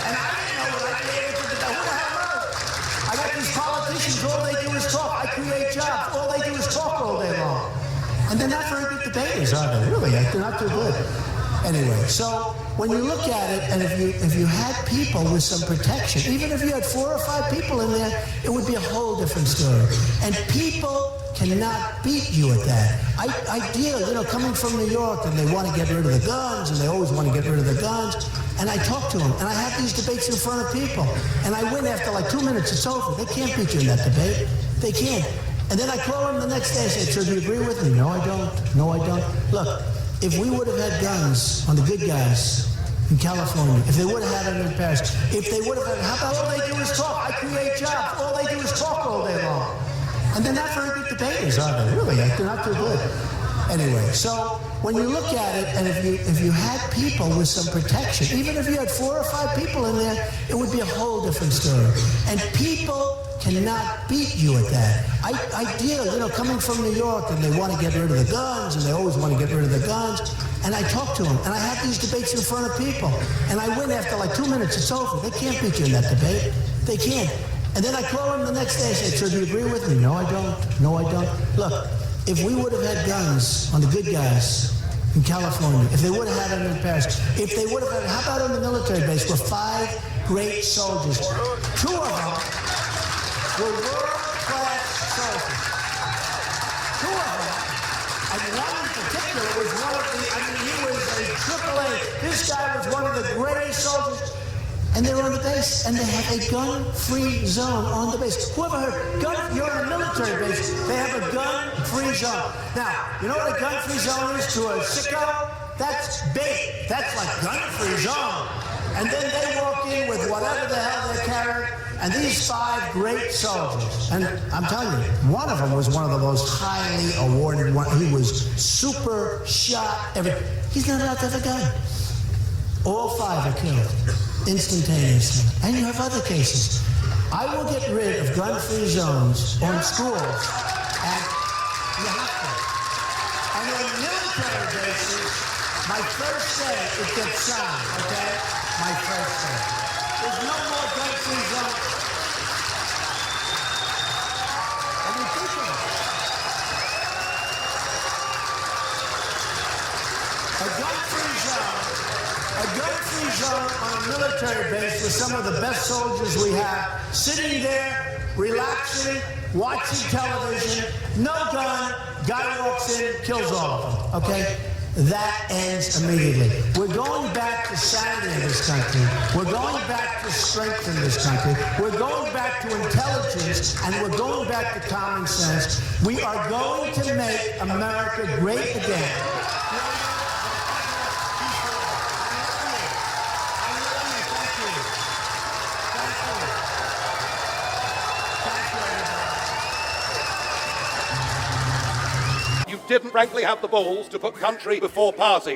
And I didn't know what I'd be able to do. Who the hell knows? I got these politicians. All they do is talk. I create jobs. All they do is talk all day long. And they're not very good debaters, are they? Really? They're not too good. Anyway, so when you look at it, and if you had people with some protection, even if you had 4 or 5 people in there, it would be a whole different story. And people cannot beat you at that. I deal, coming from New York, and they want to get rid of the guns, and they always want to get rid of the guns. And I talk to them, and I have these debates in front of people, and I win after like 2 minutes. It's over. They can't beat you in that debate. They can't. And then I call them the next day and say, so do you agree with me? No, I don't. No, I don't. Look, if we would have had guns on the good guys in California, if they would have had them in Paris, if they would have had, how about all they do is talk? I create jobs. All they do is talk all day long. And they're not very good debaters, are they? Really, they're not too good. Anyway, so when you look at it, and if you had people with some protection, even if you had 4 or 5 people in there, it would be a whole different story. And people cannot beat you at that. I deal, coming from New York, and they want to get rid of the guns, and they always want to get rid of the guns. And I talk to them, and I have these debates in front of people, and I win after like 2 minutes. It's over. They can't beat you in that debate. They can't. And then I call them the next day and say, so do you agree with me? No, I don't. No, I don't. Look, if we would have had guns on the good guys in California, if they would have had them in Paris, if they would have had, how about on the military base where 5 great soldiers, 2 of them were world-class soldiers. 2 of them, and one in particular was one of the, he was a AAA. This guy was one of the greatest soldiers. And they're on the base, and they have a gun-free zone on the base. Whoever heard, you're on a military base, they have a gun-free zone. Now, you know what a gun-free zone is to a sicko? That's big. That's like gun-free zone. And then they walk in with whatever the hell they're carrying, and these 5 great soldiers. And I'm telling you, one of them was one of the most highly awarded ones. He was super shot. He's not allowed to have a gun. All 5 are killed instantaneously. And you have other cases. I will get rid of gun-free zones on schools, and you have to. And on military bases, my first day it gets signed, okay? My first day. There's no more gun-free zones. I mean, think of it. A gun-free zone on a military base with some of the best soldiers we have, sitting there, relaxing, watching television, no gun, guy walks in, kills all of them, okay? That ends immediately. We're going back to sanity in this country. We're going back to strength in this country. We're going back to intelligence, and we're going back to common sense. We are going to make America great again. You didn't frankly have the balls to put country before party.